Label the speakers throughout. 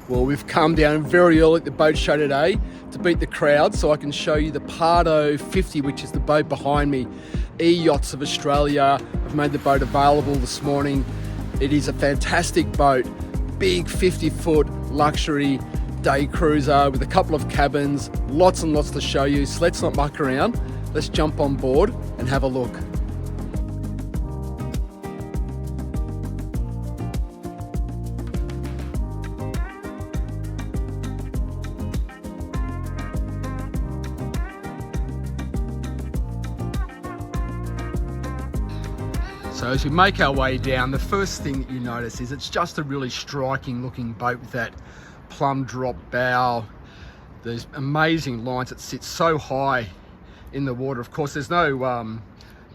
Speaker 1: Well, we've come down very early at the boat show today to beat the crowd, so I can show you the Pardo 50, which is the boat behind me. Yachts of Australia have made the boat available this morning. It is a fantastic boat, big 50-foot luxury day cruiser with a couple of cabins, lots and lots to show you. So let's not muck around. Let's jump on board and have a look. So as we make our way down, the first thing that you notice is it's just a really striking looking boat with that plumb drop bow. There's amazing lines that sit so high in the water. Of course, there's no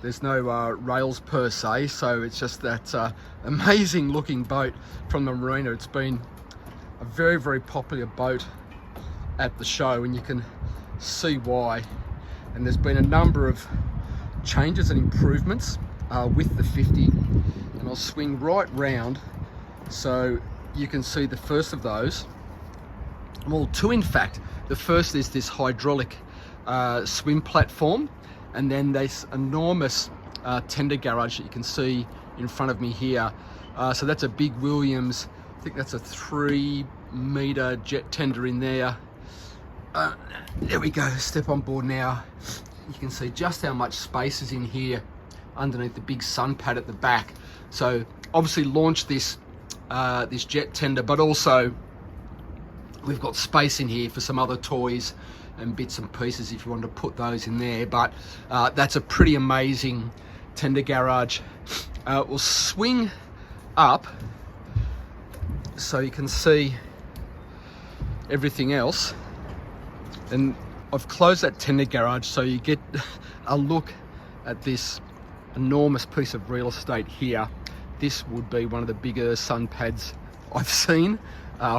Speaker 1: rails per se, so it's just that amazing looking boat from the marina. It's been a very, very popular boat at the show, and you can see why. And there's been a number of changes and improvements with the 50, and I'll swing right round so you can see the first of those. Well, two in fact. The first is this hydraulic swim platform, and then this enormous tender garage that you can see in front of me here. So that's a big Williams, I think that's a 3-meter jet tender in there. There we go, step on board now. You can see just how much space is in here underneath the big sun pad at the back. So obviously launched this this jet tender, but also we've got space in here for some other toys and bits and pieces if you want to put those in there. But that's a pretty amazing tender garage. We'll swing up so you can see everything else, and I've closed that tender garage so you get a look at this enormous piece of real estate here. This would be one of the bigger sun pads I've seen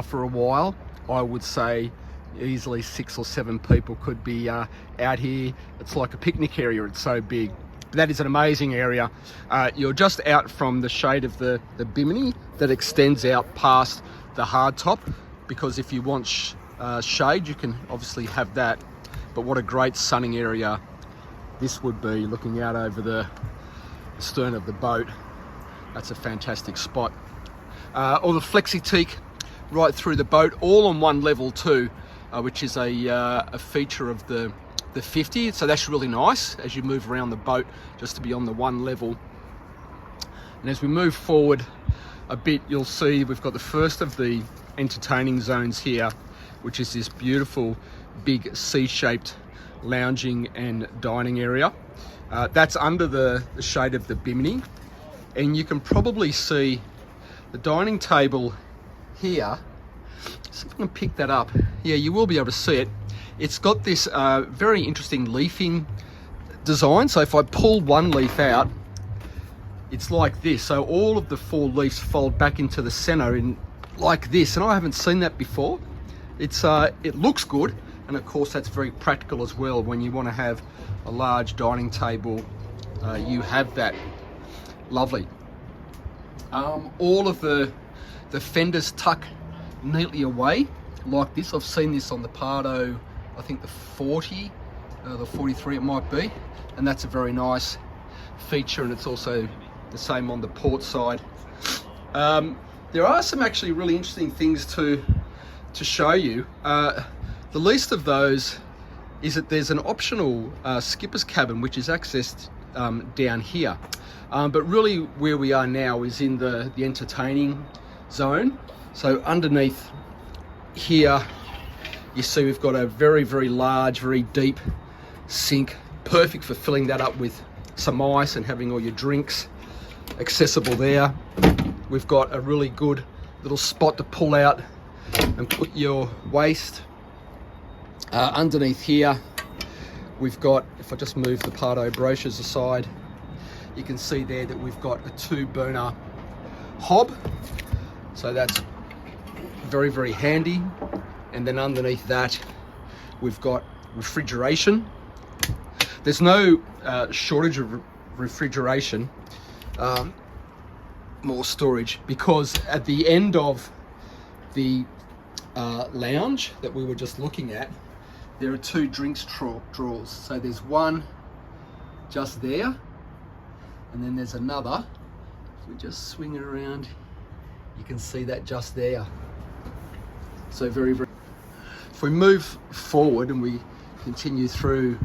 Speaker 1: for a while. I would say easily 6 or 7 people could be out here. It's like a picnic area, it's so big. That is an amazing area. You're just out from the shade of the bimini that extends out past the hardtop, because if you want shade you can obviously have that. But what a great sunning area this would be, looking out over the stern of the boat. That's a fantastic spot. All the flexi-teak right through the boat, all on one level too, which is a feature of the 50. So that's really nice as you move around the boat, just to be on the one level. And as we move forward a bit, you'll see we've got the first of the entertaining zones here, which is this beautiful big C-shaped lounging and dining area. That's under the shade of the bimini, and you can probably see the dining table here. See if I can pick that up. Yeah, you will be able to see it. It's got this very interesting leafing design. So if I pull one leaf out, it's like this. So all of the 4 leaves fold back into the center in like this, and I haven't seen that before. It looks good, and of course that's very practical as well. When you want to have a large dining table, you have that. Lovely. All of the fenders tuck neatly away like this. I've seen this on the Pardo, I think the 40, the 43 it might be, and that's a very nice feature, and it's also the same on the port side. There are some actually really interesting things to show you. The least of those is that there's an optional skipper's cabin which is accessed down here, but really where we are now is in the entertaining zone. So underneath here you see we've got a very, very large, very deep sink, perfect for filling that up with some ice and having all your drinks accessible there. We've got a really good little spot to pull out and put your waste. Underneath here we've got, if I just move the Pardo brochures aside, you can see there that we've got a 2-burner hob, so that's very, very handy. And then underneath that we've got refrigeration. There's no shortage of refrigeration, more storage, because at the end of the lounge that we were just looking at, there are two drinks drawers. So there's one just there, and then there's another. If we just swing it around, you can see that just there. So very, very. If we move forward and we continue through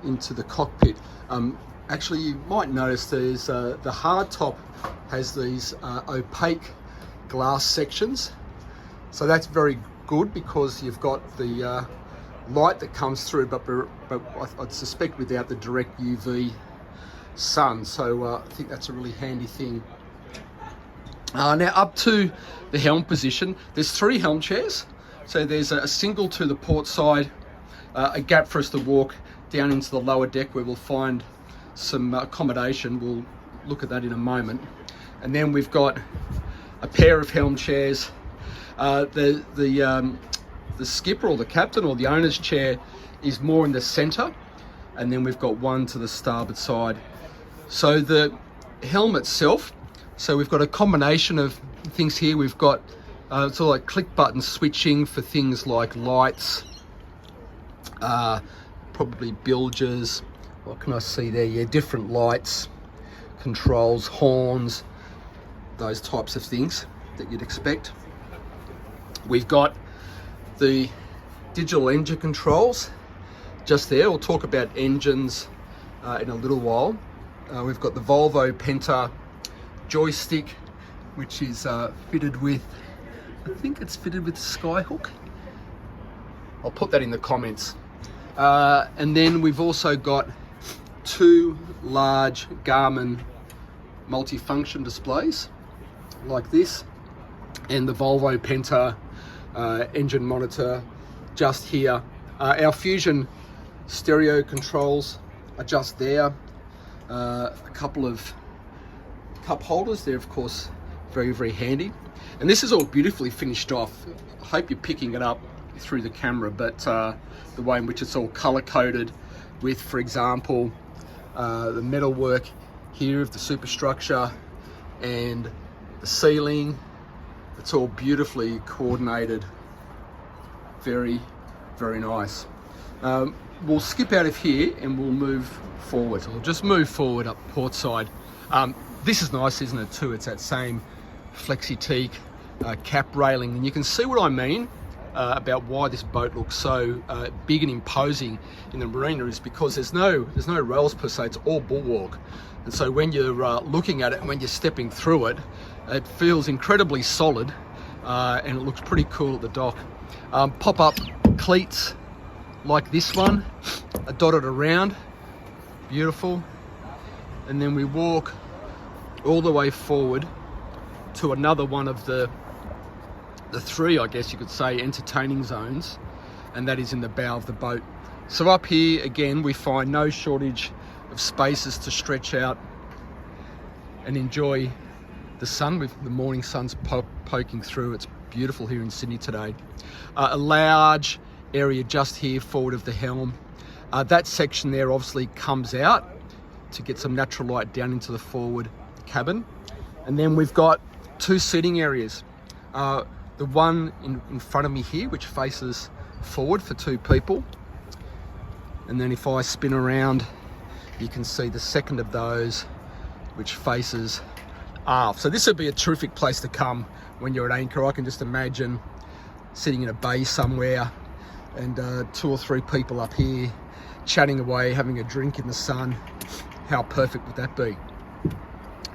Speaker 1: into the cockpit, actually you might notice there's the hard top has these opaque glass sections. So that's very good because you've got the light that comes through, but I'd suspect without the direct UV sun. So I think that's a really handy thing. Now up to the helm position, there's 3 helm chairs. So there's a single to the port side, a gap for us to walk down into the lower deck where we'll find some accommodation. We'll look at that in a moment. And then we've got a pair of helm chairs. The skipper or the captain or the owner's chair is more in the center, and then we've got one to the starboard side. So the helm itself, so we've got a combination of things here. We've got it's all like click button switching for things like lights, probably bilges. What can I see there? Yeah, different lights, controls, horns, those types of things that you'd expect. We've got the digital engine controls just there. We'll talk about engines in a little while. We've got the Volvo Penta joystick, which is fitted with, I think it's fitted with Skyhook. I'll put that in the comments. And then we've also got 2 large Garmin multifunction displays like this, and the Volvo Penta engine monitor just here. Our Fusion stereo controls are just there. A couple of cup holders, they're of course very, very handy. And this is all beautifully finished off. I hope you're picking it up through the camera, but the way in which it's all color coded with, for example, the metalwork here of the superstructure and the ceiling. It's all beautifully coordinated. Very, very nice. We'll skip out of here and we'll move forward. So we'll just move forward up port side. This is nice, isn't it, too? It's that same flexi teak cap railing, and you can see what I mean about why this boat looks so big and imposing in the marina, is because there's no rails per se. It's all bulwark, and so when you're looking at it and when you're stepping through it, it feels incredibly solid, and it looks pretty cool at the dock. Pop-up cleats like this one are dotted around, beautiful. And then we walk all the way forward to another one of the 3, I guess you could say, entertaining zones, and that is in the bow of the boat. So up here again we find no shortage of spaces to stretch out and enjoy the sun, with the morning sun's poking through. It's beautiful here in Sydney today. A large area just here forward of the helm. That section there obviously comes out to get some natural light down into the forward cabin. And then we've got 2 seating areas. The one in front of me here, which faces forward for 2 people. And then if I spin around, you can see the second of those, which faces aft. So this would be a terrific place to come when you're at anchor. I can just imagine sitting in a bay somewhere and 2 or 3 people up here chatting away, having a drink in the sun. How perfect would that be?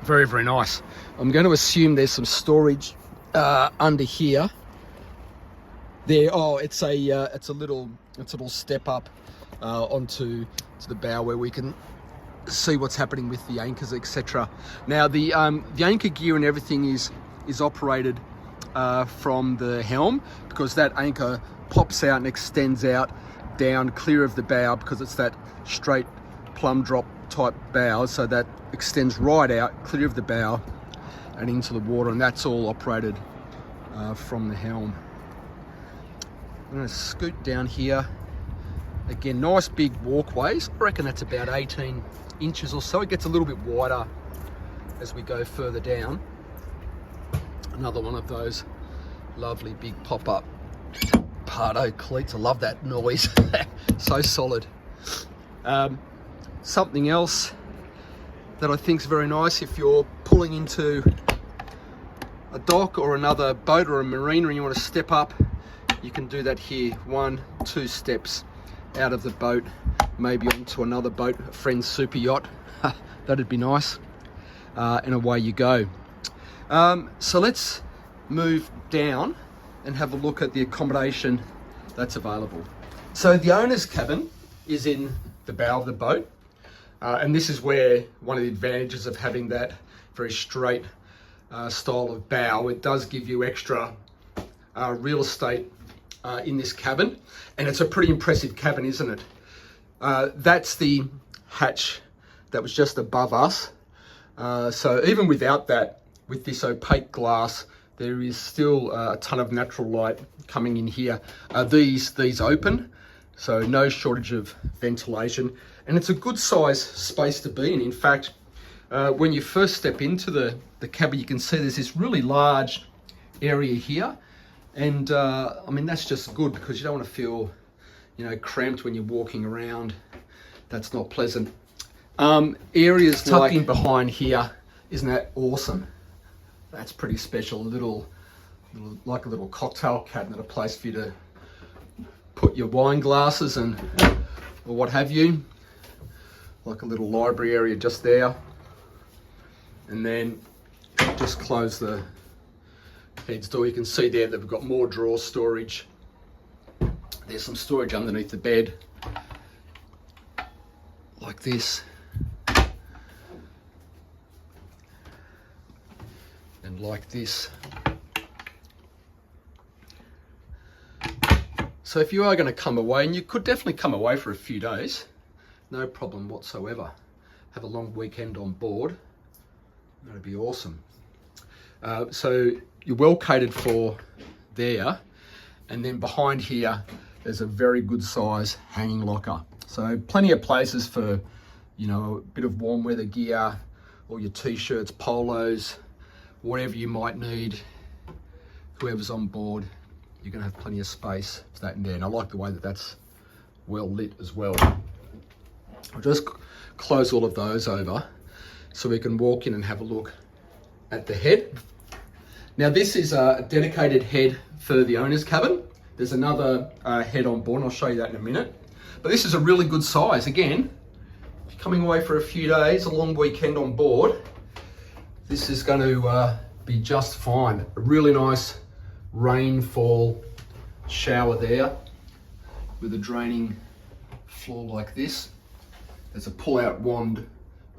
Speaker 1: Very, very nice. I'm going to assume there's some storage under here. There. Oh, it's a little step up onto the bow where we can see what's happening with the anchors, etc. Now the anchor gear and everything is operated from the helm, because that anchor pops out and extends out down clear of the bow, because it's that straight plumb drop type bow, so that extends right out clear of the bow and into the water, and that's all operated from the helm. I'm going to scoot down here. Again, nice big walkways. I reckon that's about 18 inches or so. It gets a little bit wider as we go further down. Another one of those Lovely big pop-up Pardo cleats. I love that noise. So solid. Something else that I think is very nice, if you're pulling into a dock or another boat or a marina and you want to step up, you can do that here. 1, 2 steps out of the boat, maybe onto another boat, a friend's super yacht. That'd be nice. And away you go. So let's move down and have a look at the accommodation that's available. So the owner's cabin is in the bow of the boat, and this is where one of the advantages of having that very straight style of bow, it does give you extra real estate in this cabin, and it's a pretty impressive cabin, isn't it? That's the hatch that was just above us. So even without that, with this opaque glass, there is still a ton of natural light coming in here. These open, so no shortage of ventilation, and it's a good size space to be in. In fact, when you first step into the cabin, you can see there's this really large area here, and I mean, that's just good because you don't want to feel, you know, cramped when you're walking around. That's not pleasant. Areas tucked in behind here, isn't that awesome? That's pretty special. Like a little cocktail cabinet, a place for you to put your wine glasses and or what have you. Like a little library area just there. And then just close the heads door. You can see there that we've got more drawer storage. There's some storage underneath the bed, like this. And like this. So if you are going to come away, and you could definitely come away for a few days, no problem whatsoever. Have a long weekend on board. That'd be awesome. So you're well catered for there, and then behind here there's a very good size hanging locker. So plenty of places for, you know, a bit of warm weather gear, or your t-shirts, polos, whatever you might need. Whoever's on board, you're going to have plenty of space for that in there. And I like the way that that's well lit as well. I'll just close all of those over so we can walk in and have a look at the head. Now this is a dedicated head for the owner's cabin. There's another head on board, and I'll show you that in a minute. But this is a really good size. Again, if you're coming away for a few days, a long weekend on board, this is going to be just fine. A really nice rainfall shower there with a draining floor like this. There's a pull-out wand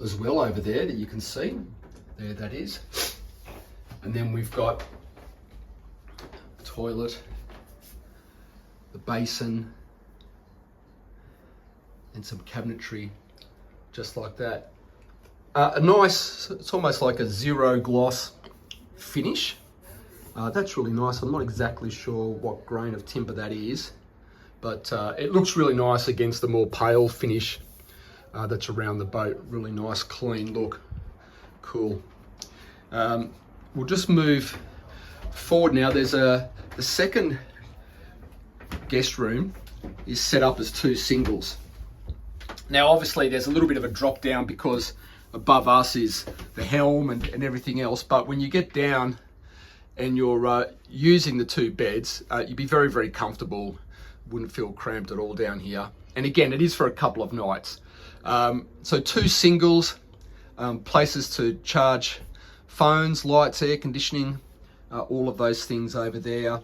Speaker 1: as well over there that you can see. There that is. And then we've got the toilet, the basin, and some cabinetry just like that. A nice, it's almost like a zero gloss finish. That's really nice. I'm not exactly sure what grain of timber that is, but it looks really nice against the more pale finish that's around the boat. Really nice, clean look. Cool. We'll just move forward now. There's the second guest room is set up as 2 singles. Now, obviously, there's a little bit of a drop down because above us is the helm and everything else. But when you get down and you're using the 2 beds, you'd be very, very comfortable. Wouldn't feel cramped at all down here. And again, it is for a couple of nights. So 2 singles, places to charge phones, lights, air conditioning, all of those things over there.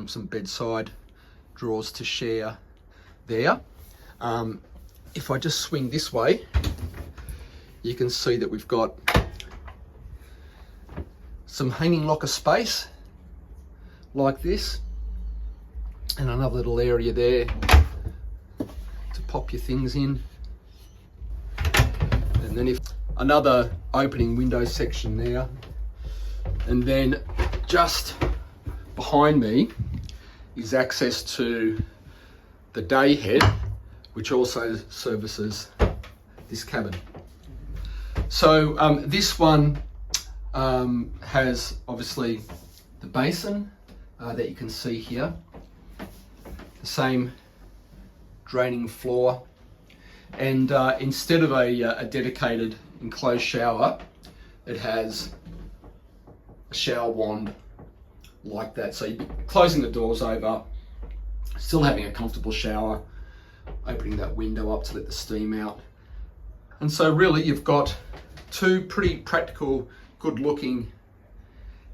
Speaker 1: Some bedside drawers to share there. If I just swing this way, you can see that we've got some hanging locker space like this, and another little area there to pop your things in. And then if another opening window section there, and then just behind me is access to the day head, which also services this cabin. So this one has obviously the basin that you can see here. The same draining floor, and instead of a dedicated enclosed shower, it has a shower wand like that. So you'd be closing the doors over, still having a comfortable shower, opening that window up to let the steam out. And so really you've got two pretty practical, good looking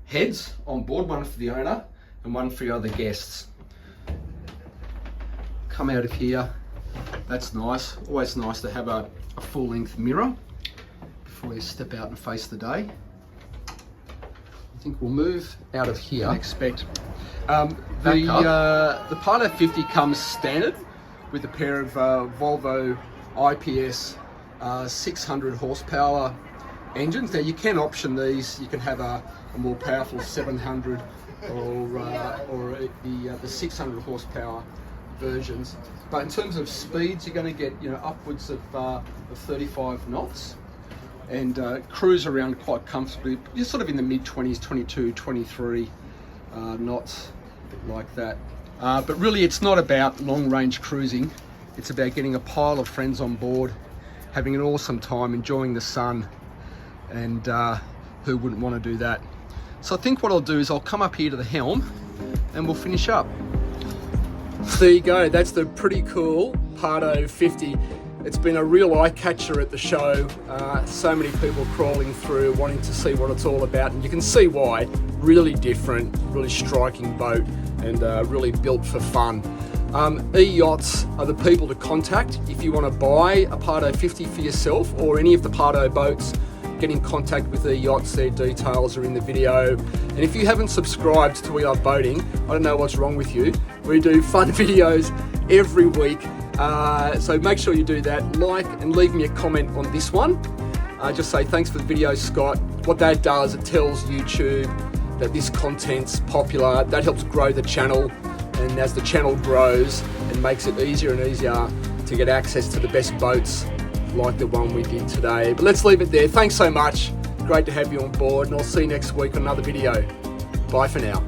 Speaker 1: heads on board, one for the owner and one for your other guests. Come out of here, that's nice. Always nice to have a full length mirror before you step out and face the day. I think we'll move out of here. Expect the Pardo 50 comes standard with a pair of Volvo IPS 600 horsepower engines. Now you can option these. You can have a more powerful 700 or the 600 horsepower versions. But in terms of speeds, you're going to get upwards of 35 knots. And cruise around quite comfortably. You're sort of in the mid-20s, 22, 23 knots, like that. But really it's not about long-range cruising. It's about getting a pile of friends on board, having an awesome time, enjoying the sun, and who wouldn't want to do that? So I think what I'll do is I'll come up here to the helm and we'll finish up. There you go, that's the pretty cool Pardo 50. It's been a real eye catcher at the show. So many people crawling through, wanting to see what it's all about, and you can see why. Really different, really striking boat, and really built for fun. Yachts are the people to contact if you want to buy a Pardo 50 for yourself or any of the Pardo boats. Get in contact with Yachts, their details are in the video. And if you haven't subscribed to We Love Boating, I don't know what's wrong with you. We do fun videos every week. So make sure you do that, like and leave me a comment on this one. Just say thanks for the video, Scott. What that does, it tells YouTube that this content's popular. That helps grow the channel, and as the channel grows, it makes it easier and easier to get access to the best boats like the one we did today. But let's leave it there. Thanks so much. Great to have you on board, and I'll see you next week on another video. Bye for now.